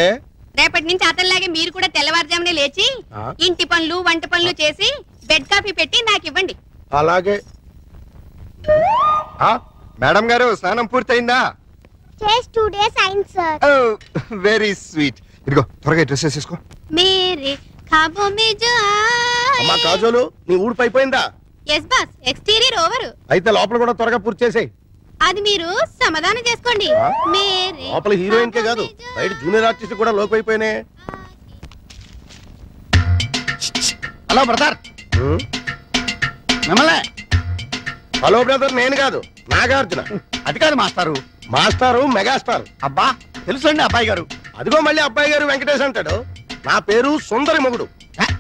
రేపటి నుంచి అతనిలాగే మీరు కూడా తెల్లవారుజామునే లేచి ఇంటి పనులు వంట పనులు చేసి బెడ్ కాఫీ పెట్టి నాకు ఇవ్వండి. అలాగే. మేడం గారు స్నానం పూర్తయిందా? Just 2 days అయింది సార్. Very sweet. ఇదిగో త్వరగా డ్రెస్ వేసేసుకో. మేరే ఖాబో మే జో అమ్మా కాజోలు నీ ఊడిపోయిపోయిందా? Yes boss, exterior over. అయితే లోపల కూడా త్వరగా పూర్తి చేసేయ్. అది మీరు సమాధానం చేసుకోండి. మేరే లోపల హీరోయిన్ కే కాదు బయట జూనియర్ ఆర్టిస్ట్ కూడా లోకైపోయినే. Hello brother. మిమ్మల్ని. హలో బ్రదర్ నేను కాదు నాగార్జున. అది కాదు మాస్టారు. మాస్టారు మెగాస్టార్. అబ్బా తెలుసండి అబ్బాయి గారు. అదిగో మళ్ళీ అబ్బాయి గారు వెంకటేష్ అంటాడు. నా పేరు సుందరి మొగుడు.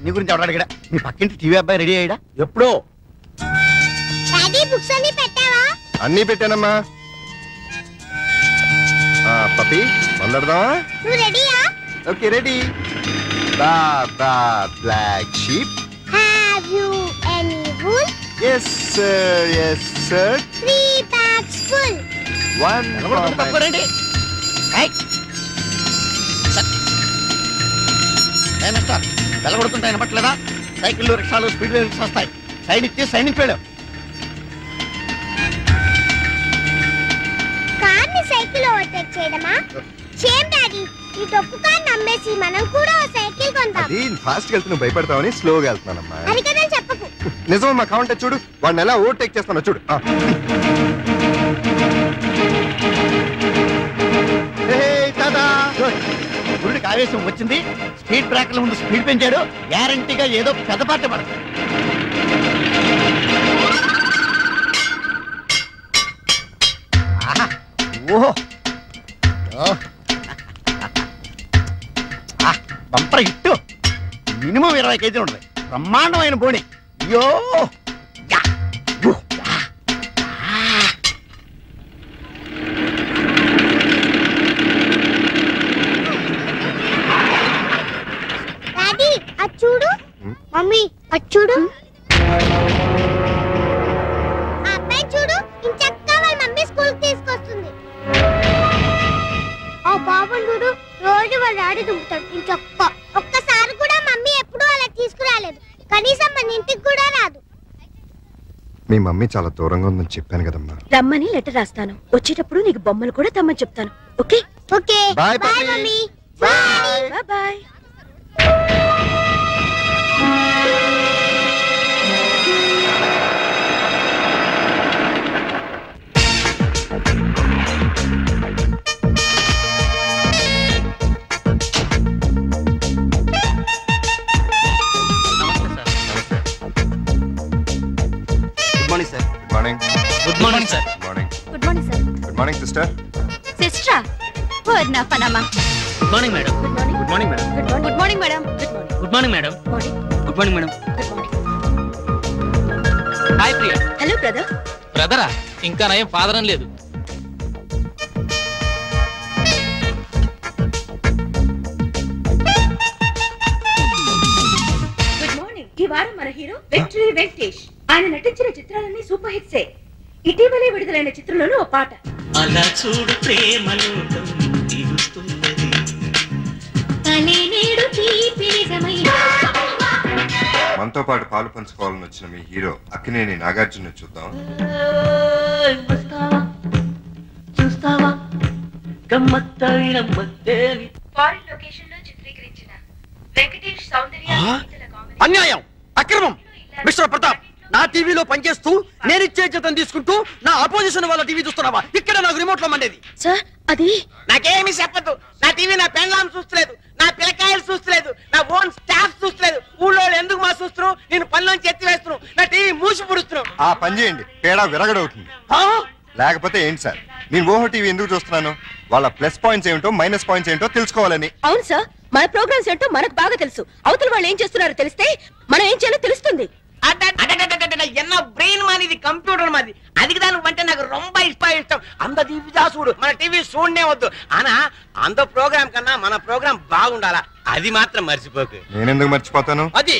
నీ గురించి ఎవరు అడిగాడా? మీ పక్కింటి టీవీ అబ్బాయి రెడీ అయ్యాడా? ఎప్పుడో. డాడీ బుక్స్ అన్ని పెట్టావా? అన్నీ పెట్టానమ్మా. పప్పి వందడదామా? నువ్వు రెడీయా? Okay ready. Black sheep. Have you any wool? Yes sir, yes sir. 3 bags full. One. తప్పరండి. మాస్టర్ వెలగొడుతుంటే వినపట్లేదా? సైకిళ్ళు రిక్షాలు స్పీడ్ రిక్షా వస్తాయి. సైడ్ ఇచ్చి సైడ్ నుంచి వెళ్ళాం. కార్ని సైకిల్ ఓవర్టేక్ చేయడమా? Shame daddy. ఈ తప్పు కార్ నమ్మేసి మనం కూడా ఓ సైకిల్ కొందాం. అది ఫాస్ట్ వెళ్తూ నువ్వు భయపడతావని స్లోగా వెళ్తున్నానమ్మా. అది కదా చెప్పకు. నిజమమ్మా కావాలంటే చూడు వాడిని ఎలా ఓవర్టేక్ చేస్తానో చూడు. గుడికి ఆవేశం వచ్చింది. స్పీడ్ బ్రేకర్ల ముందు స్పీడ్ పెంచాడు. గ్యారంటీగా ఏదో పెద్ద పాట పడుతుంది. ఓహో బంపర్ హిట్టు. మినిమం 20 కేజీలు ఉంటుంది. బ్రహ్మాండమైన బోణి. అయ్యో డాడీ అది చూడు. మమ్మీ అది చూడు. ఆ అబ్బాయి చూడు ఇంచక్కా వాళ్ళ మమ్మీ స్కూల్ కి తీసుకొస్తుంది. ఆ బాబు చూడు రోజు వాళ్ళ డాడీ దుంపుతాడు ఇంచక్క. ఒక్కసారి కూడా మమ్మీ ఎప్పుడూ అలా తీసుకురాలేదు. కనీసం మన ఇంటికి కూడా రాదు. మీ మమ్మీ చాలా దూరంగా ఉందని చెప్పాను కదమ్మా. రమ్మని లెటర్ రాస్తాను. వచ్చేటప్పుడు నీకు బొమ్మలు కూడా తెమ్మని చెప్తాను. Okay okay bye bye mummy. Bye bye bye. Good morning sir. Good morning sir. Good morning. Good morning sir. Good morning sister. సిస్టరా వర్నా పనమా. Good morning madam. Good morning. Good morning madam. Good morning madam. Good morning madam. Good morning madam. Hi Priya. Hello brother. బ్రదరా? ఇంకా నయం father అని లేదు. Good morning. ఈ వారం మన హీరో వెంకటేష్ వెంకటేష్. ఆయన నటించిన చిత్రాలన్నీ సూపర్ హిట్సే. ఇటీవలే విడుదలైన చిత్రంలోనూ ఓ పాట. అలా చూడు ప్రేమలోకం దిగుతున్నది. మనతో పాటు పాలు పంచుకోవాలని వచ్చిన మీ హీరో అక్కినేని నాగార్జున చూద్దాం. చూస్తావా గమ్మత్తైన మత్తేవి. ఫారిన్ లొకేషన్ లో చిత్రీకరించిన వెంకటేష్ సౌందర్య అన్యాయం, అక్రమం. మిస్టర్ ప్రతాప్, నా టీవీలో పనిచేస్తూ నేను ఇచ్చే జీతం తీసుకుంటూ నా అపోజిషన్ వాళ్ళ టీవీ చూస్తున్నావా? ఇక్కడ నాకు రిమోట్ లో మండేది. సార్ అది నాకేమీ చెప్పదు. నా టీవీ నా పెన్లాం చూస్తలేదు, నా పిల్లకాయలు చూస్తలేదు, నా ఓన్ స్టాఫ్ చూస్తలేదు. ఊళ్ళో ఎందుకు మా చూస్తున్నావు? నేను పనిలోంచి ఎత్తి వేస్తున్నావు. నా టీవీ మూసి పుడుస్తున్నావు. ఆ పని చేయండి, తేడా విరగడవుతుంది. లేకపోతే ఏంటి సార్, నేను ఓహో టీవీ ఎందుకు చూస్తున్నాను? వాళ్ళ ప్లస్ పాయింట్స్ ఏమిటో మైనస్ పాయింట్స్ ఏంటో తెలుసుకోవాలని. అవును సార్, మన ప్రోగ్రామ్స్ ఏంటో మనకు బాగా తెలుసు. అవతల వాళ్ళు ఏం చేస్తున్నారో తెలిస్తే మనం ఏం చేయాలో తెలుస్తుంది. என்ன பிரெயின் மாதிரி இது கம்ப்யூட்டர் மாதிரி. அதுக்கு தான் வந்து నాకు ரொம்ப ఇష్టం. అంత టీవీ చూడు, మన టీవీ చూడనే వద్దు. ఆనా అంత ప్రోగ్రామ్ కన్నా మన ప్రోగ్రామ్ బాగుండాలా, అది మాత్రం మర్చిపోకు. నేను ఎందుకు మర్చిపోతాను? అది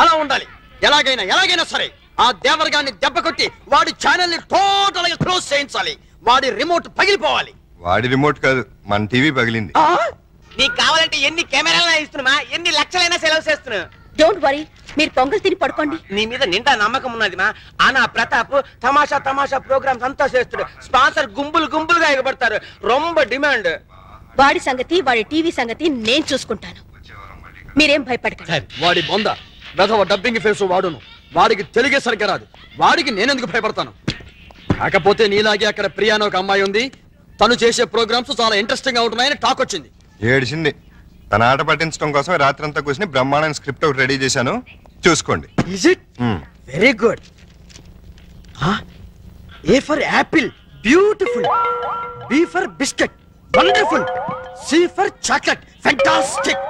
అలా ఉండాలి. ఎలాగైనా సరే ఆ దేవరగాన్ని దెబ్బ కొట్టి వాడి ఛానల్ ని టోటల్ గా క్లోజ్ చేయించాలి. వాడి రిమోట్ పగిలిపోవాలి. వాడి రిమోట్ కాదు, మన టీవీ పగిలింది. నీకు కావాలంటే ఎన్ని కెమెరాలైనా ఇస్తున్నా, ఎన్ని లక్షలైనా సెలవు చేస్తున్నా. డోంట్ వరీ, మీరు పొంగల్ తిని పడుకోండి. నీ మీద నిండా నమ్మకం ఉన్నది మా. ఆనా ప్రతాప్ తమాషా తమాషా ప్రోగ్రామ్స్ అంతా చేస్తుడు. స్పాన్సర్ గుంపులు గుంపులుగా ఎగబడతారు. రొంబ డిమాండ్. వాడి సంగతి, వాడి టీవీ సంగతి నేను చూసుకుంటాను. మీరేం భయపడకండి. వాడి బొంద వెధవ డబ్బింగ్ ఫేస్ వాడును. వాడికి తెలుగే సరిగ్గా రాదు. వాడికి నేనెందుకు భయపడతాను? కాకపోతే నీలాగే అక్కడ ప్రియా అని ఒక అమ్మాయి ఉంది. తను చేసే ప్రోగ్రామ్స్ చాలా ఇంట్రెస్టింగ్ గా ఉంటున్నాయని టాక్ వచ్చింది. ఏడిచింది. తన ఆట పట్టించడం కోసం రాత్రంతా కూర్చుని బ్రహ్మాండమైన స్క్రిప్ట్ ఒకటి రెడీ చేశాను, చూసుకోండి. Is it very good. A for apple, beautiful. B for biscuit, wonderful. C for chocolate, fantastic.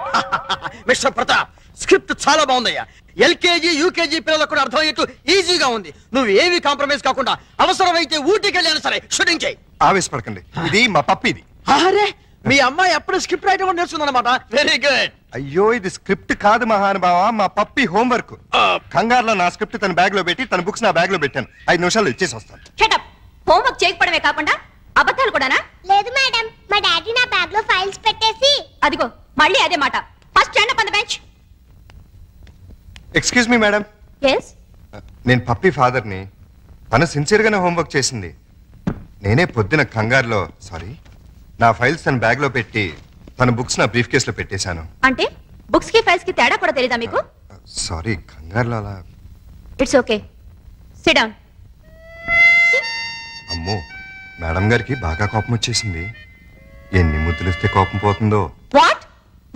Mister Pratap, script చాలా బాగుందయ్యా. ఎల్కేజీ యూకేజీ పిల్లలకు కూడా అర్థమయ్యేట్టు ఈజీగా ఉంది. నువ్వు ఏమి కాంప్రమైజ్ కాకుండా అవసరమైతే ఊటీకి వెళ్ళాను సరే షూటింగ్ చేయి. ఆవేశపడకండి, ఇది మా పప్పిది. అరే, మీ అమ్మాయి ఎప్పుడు స్క్రిప్ట్ రైటర్ కూడా నేర్చుకుందన్నమాట. Very good. అయ్యో, ఇది స్క్రిప్ట్ కాదు మహానుభావ, మా పప్పి హోంవర్క్. కంగారులో నా స్క్రిప్ట్ తన బ్యాగ్ లో పెట్టి తన బుక్స్ నా బ్యాగ్ లో పెట్టాను. 5 నిమిషాల్లో ఇచ్చేసి వస్తాను. షటప్. హోంవర్క్ చేయకపోవడమే కాకుండా అబద్ధాలు కూడానా? లేదు మేడం, మా డాడీ నా బ్యాగ్ లో ఫైల్స్ పెట్టేసి. అదిగో మళ్ళీ అదే మాట. First stand up on the bench. Excuse me madam. yes నేను పప్పి ఫాదర్ని. తను సిన్సియర్ గానే హోంవర్క్ చేసింది. నేనే పొద్దున కంగారులో నా ఫైల్స్ తన బ్యాగ్ లో పెట్టి తన బుక్స్ నా బ్రీఫ్ కేస్ లో పెట్టేశాను. అంటే బుక్స్ కి ఫైల్స్ కి తేడా కూడా తెలీదా మీకు? సారీ, కంగారులో అలా. It's okay, SIT down. అమ్మో, మేడం గారికి బాగా కోపం వచ్చేసింది. ఎన్ని ముద్దులు ఇస్తే కోపం పోతుందో. వాట్?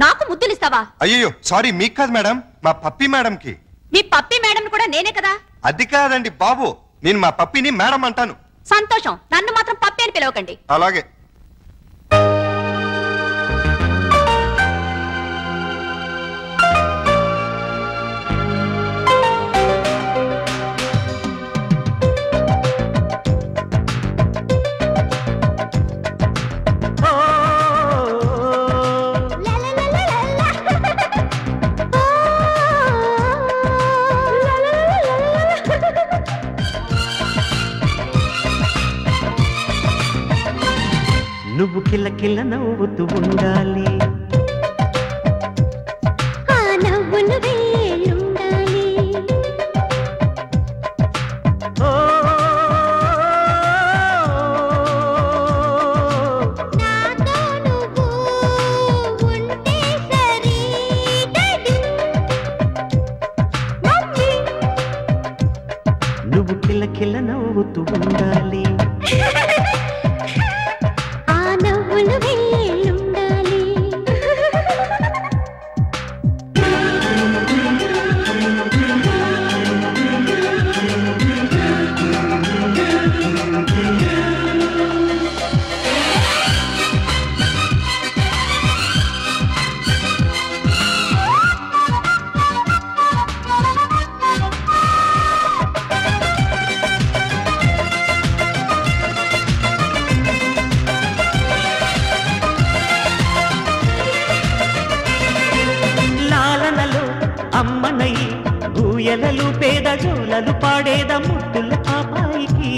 నాకు ముద్దులు ఇస్తావా? అయ్యో సారీ, మీకు కాదు మేడం, మా పప్పి మేడం కి. మీ పప్పి మేడం కూడా నేనే కదా. అది కాదండి బాబు, నేను మా పప్పిని మేడం అంటాను. సంతోషం, నన్ను మాత్రం పప్పి అని పిలవకండి. అలాగే. నువ్వు కిల్ల కిల్ల నవ్వుతూ ఉండాలి. ఆ నవ్వులు వేలుండాలి. నాతో నువ్వు ఉంటే సరి డాడీ మమ్మీ. నువ్వు కిల్ల కిల్ల నవ్వుతూ ఉండాలి. ఊయలలు పేద జోలలు పాడేద ముద్దుల పాపాయికి.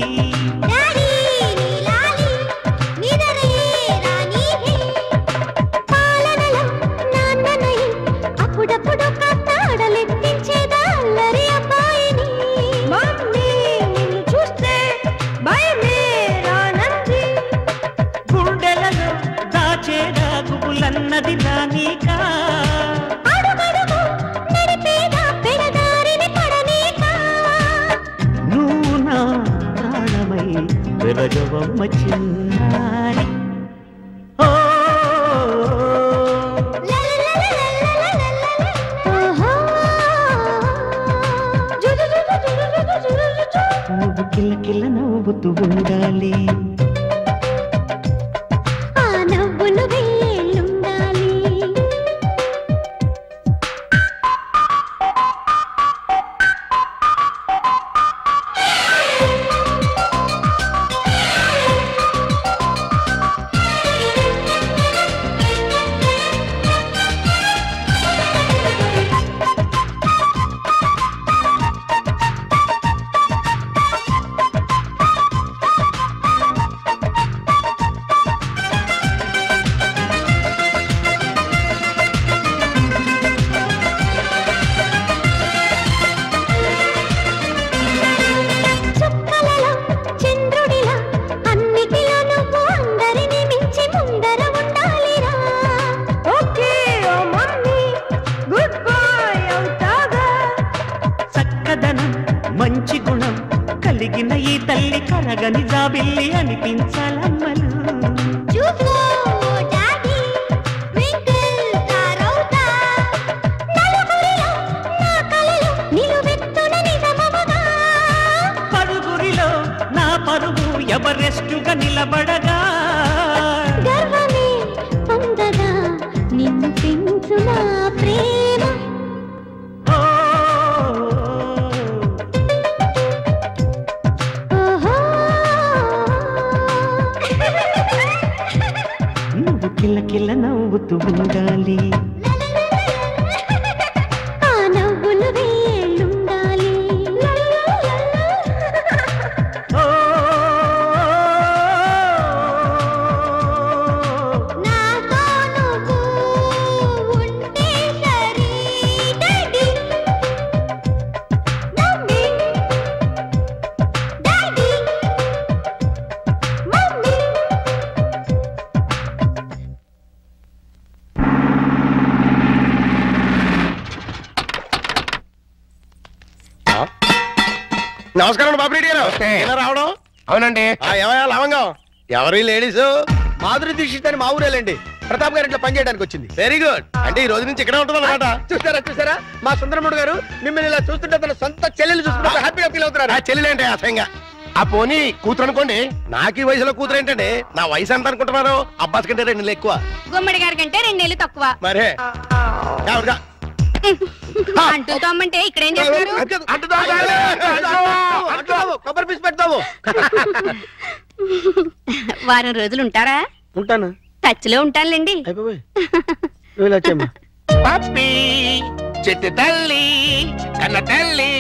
అప్పుడప్పుడు కత్తాడలెత్తించేదా అల్లరి అబ్బాయిని. మమ్మీ నిన్ను చూస్తే భయమే రానంది. గుండెలలో దాచేదా గుబులన్నది రానీకా. వెరగవమ్మ చిన్నారి. నువ్వు కిల్ల కిల్ల నవ్వుతూ ఉండాలి. ఆ నవ్వులు వేలుండాలి. కనిపించాలమ్మలు చూసుకో డాడీ ట్వింకిల్ స్టారౌతా నలుగురిలో నా కలలు నిలువెత్తున నిజమవగా పరుగురిలో నా పరుగు ఎవరెస్టుగా నిలబడగా గర్వమే పొందగా నిన్ను పెంచు నా ప్రేమ ఓహో నువ్వు కిల్ల కిల్ల నవ్వుతూ ఉండాలి ఆ నవ్వులు వేళ్ళుండాలి నాతో నువ్వు ఉంటే సరి డాడీ మమ్మీ డాడీ మమ్మీ నమస్కారం బాబురెడ్డి గారు ఎలా రావడం? అవునండి. ఏమయ్యా లవంగం ఎవరి లేడీస్? మాధురి దీక్షిత్ అని మా ఊరేలండి. ప్రతాప్ గారి ఇంట్లో పనిచేయడానికి వచ్చింది. Very good. అంటే ఈ రోజు నుంచి ఇక్కడే ఉంటుంది అనమాట. చూసారా మా సుందరముడు గారు మిమ్మల్ని ఇలా చూస్తుంటే తన సొంత చెల్లెలు చూస్తుంటే హ్యాపీగా ఫీల్ అవుతున్నారు. ఆ చెల్లెలేంటి అసహ్యంగా? ఆ పోనీ కూతురు అనుకోండి. నాకు ఈ వయసులో కూతురు ఏంటండి? నా వయసు ఎంత అనుకుంటున్నారు? అబ్బాస్ కంటే 2 నెలలు ఎక్కువ. గుమ్మడి గారి కంటే 2 నెలలు తక్కువ. మరే ఎవరుగా? అంటూ తమ్మంటే ఇక్కడేం చేస్తారు? కొబ్బరి పీస్ పెడతావు. వారం రోజులు ఉంటారా? ఉంటాను. టచ్ లో ఉంటానులేండి. అయిపోయి నువ్వు ఇలా వచ్చేమ్మా. పప్పి చెట్టు తల్లి కన్న తల్లి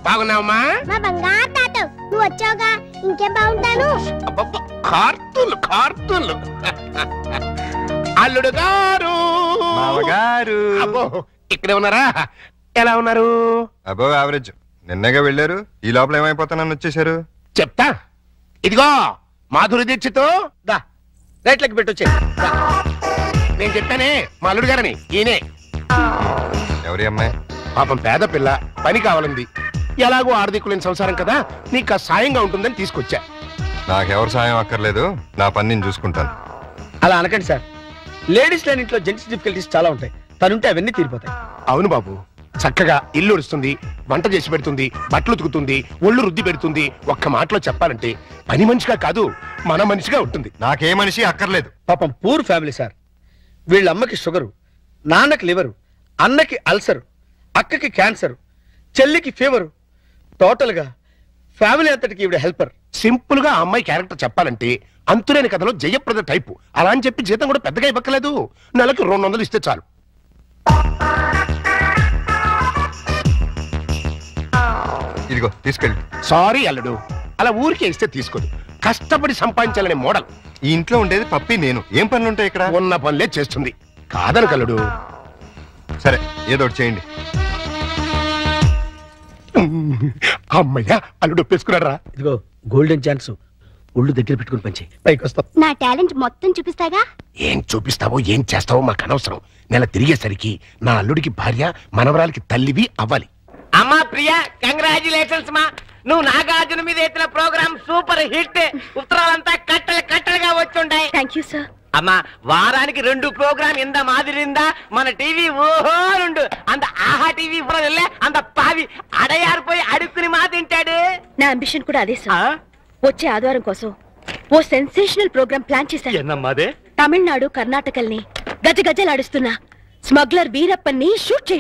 బాగున్నావమ్మా? మా బంగారు తాత నువ్వు వచ్చావుగా ఇంకేం బాగుంటాను. కార్తూలు అల్లుడు గారు మామగారు అబ్బో ఇక్కడే ఉన్నారా? ఎలా ఉన్నారు? అబో యావరేజ్. నిన్నగా వెళ్ళారు, ఈ లోపల ఏమైపోతానని వచ్చేసారు. చెప్తా. ఇదిగో మాధురి దీక్షతో దా రైట్లకి పెట్టొచ్చే. నేను చెప్పానే మా అల్లుడు గారని. ఈయనే. ఎవరి అమ్మాయి? పాపం పేద పిల్ల, పని కావాలంది. ఎలాగో ఆర్థికులేని సంసారం కదా, నీకు సాయంగా ఉంటుందని తీసుకొచ్చా. నాకెవరు సాయం అక్కర్లేదు, నా పని నేను చూసుకుంటాను. అలా అనకండి సార్. లేడీస్ లేని ఇంట్లో జెంట్స్ డిఫికల్టీస్ చాలా ఉంటాయి. తనుంటే అవన్నీ తీరిపోతాయి. అవును బాబు, చక్కగా ఇల్లు ఉడుస్తుంది, వంట చేసి పెడుతుంది, బట్టలు ఉతుకుతుంది, ఒళ్ళు రుద్ది పెడుతుంది. ఒక్క మాటలో చెప్పాలంటే పని మనిషిగా కాదు మన మనిషిగా ఉంటుంది. నాకే మనిషి అక్కర్లేదు. పాపం పూర్ ఫ్యామిలీ సార్. వీళ్ళ అమ్మకి షుగరు, నాన్నకి లివరు, అన్నకి అల్సరు, అక్కకి క్యాన్సర్, చెల్లికి ఫీవరు. టోటల్ గా ఫ్యామిలీ అంతటికి ఈవిడ హెల్పర్. సింపుల్ గా ఆ అమ్మాయి క్యారెక్టర్ చెప్పాలంటే అంతులేని కథలో జయప్రద టైపు. అలా అని చెప్పి జీతం కూడా పెద్దగా ఇవ్వక్కలేదు. నెలకు 200 ఇస్తే చాలు. ఇదిగో తీసుకెళ్ళి. సారీ అల్లుడు, అలా ఊరికే ఇస్తే తీసుకోదు. కష్టపడి సంపాదించాలనే మోడల్. ఈ ఇంట్లో ఉండేది పప్పి నేను. ఏం పనులు ఉంటాయి ఇక్కడ? ఉన్న పనులే చేస్తుంది. కాదని కల్లుడు. సరే ఏదో ఒకటి చేయండి. అమ్మయ్యా, అల్లుడు ఒప్పేసుకున్నారా? ఇదిగో గోల్డెన్ ఛాన్స్. ఒళ్ళు దగ్గర పెట్టుకుని పంచి పైకి వస్తాం. నా టాలెంట్ మొత్తం చూపిస్తాగా. ఏం చూపిస్తావో ఏం చేస్తావో మాకు అనవసరం. నెల తిరిగేసరికి నా అల్లుడికి భార్య, మనవరాలకి తల్లివి అవ్వాలి. అమ్మా ప్రియా, కంగ్రాచులేషన్స్ మా. నువ్వు నాగార్జున మీద ఎత్తిన ప్రోగ్రామ్ సూపర్ హిట్. ఉత్తరాలంతా కట్టలుగా వచ్చుంటాయి. Thank you sir. అమ్మా, వారానికి 2 ప్రోగ్రామ్ ఇంత మాదిరిందా మన టీవీ? ఓహో 2 అంత ఆహా టీవీ వెళ్ళే అంత పావి అడయారిపోయి అడుక్కుని మా తింటాడు. నా అంబిషన్ కూడా అదే సార్. వచ్చే ఆదివారం కోసం ఓ సెన్సేషనల్ ప్రోగ్రామ్ ప్లాన్ చేశాను. తమిళనాడు, కర్ణాటకల్ని గజగజలాడుస్తున్న స్మగ్లర్ వీరప్పన్ని షూట్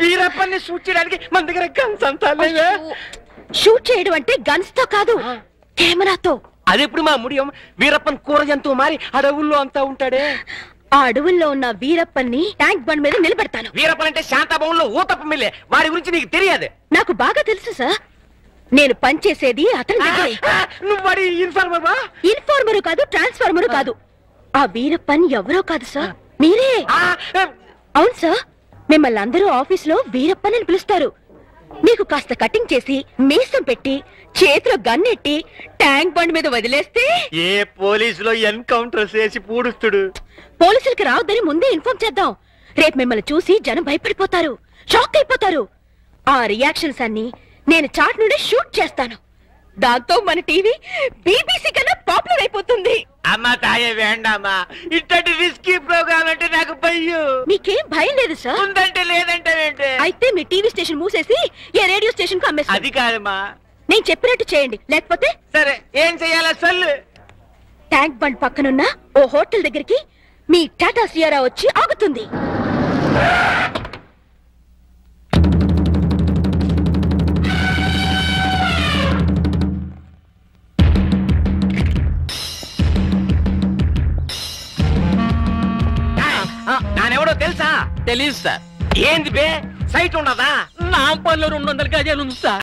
వీరప్పన్ని షూట్ చేయడానికి మన దగ్గర గన్స్ అంతా షూట్ చేయడం అంటే గన్స్ తో కాదు, కెమెరాతో. అదెప్పుడు మా ముడియం? వీరప్పన్ కూర జంతువు మారి అడవుల్లో అంతా ఉంటాడే. ఆ అడవుల్లో ఉన్న వీరప్పన్ని ట్యాంక్ బండ్ మీద నిలబెడతాను. వీరప్పన్ అంటే శాంతాభవన్లో ఊతప్ప మిల్లే. వాడి గురించి నీకు తెలియదు? నాకు బాగా తెలుసు సార్. నేను పనిచేసేది అతని దగ్గరే. నువ్వు వాడి ఇన్ఫార్మర్? ఇన్ఫార్మరు కాదు, ట్రాన్స్ఫార్మరు కాదు. ఆ వీరప్పన్ ఎవరో కాదు సార్, మీరే. అవును సార్, మిమ్మల్ని అందరూ ఆఫీస్ లో వీరప్పన్ అని పిలుస్తారు. మీకు కాస్త కటింగ్ చేసి మీసం పెట్టి చేతిలో గన్నెట్టి ట్యాంక్ బండ్ మీద వదిలేస్తే ఏ పోలీసులో ఎన్కౌంటర్ చేసి పూడుస్తుడు. పోలీసులకి రావద్దని ముందే ఇన్ఫార్మ్ చేద్దాం. రేపు మిమ్మల్ని చూసి జనం భయపడిపోతారు, షాక్ అయిపోతారు. ఆ రియాక్షన్స్ అన్ని నేను చాట్ నుండి షూట్ చేస్తాను. దాంతో మన టీవీ బీబీసీ కన్నా పాపులర్ అయిపోతుంది. అమ్మా తాయే వేండమ్మా, ఇట్టటి రిస్కీ ప్రోగ్రామ్ అంటే నాకు భయం. మీకేం భయం లేదు సార్? ఉందంటే లేదంటే ఏంటి? అయితే మీ టీవీ స్టేషన్ మూసేసి ఏ రేడియో స్టేషన్ కు అమ్మేస్తారు. అది కాదమ్మా. నేను చెప్పినట్టు చేయండి, లేకపోతే సరే ఏం చెయ్యాలా సొల్లు. ట్యాంక్ బండ్ పక్కనున్న ఓ హోటల్ దగ్గరికి మీ టాటా సియారా వచ్చి ఆగుతుంది. నానెవడో తెలుసా? తెలీదు సార్. ఏంది బే, సైట్ ఉండదా? నాంపల్లిలో 200 గజాలు ఉంది సార్.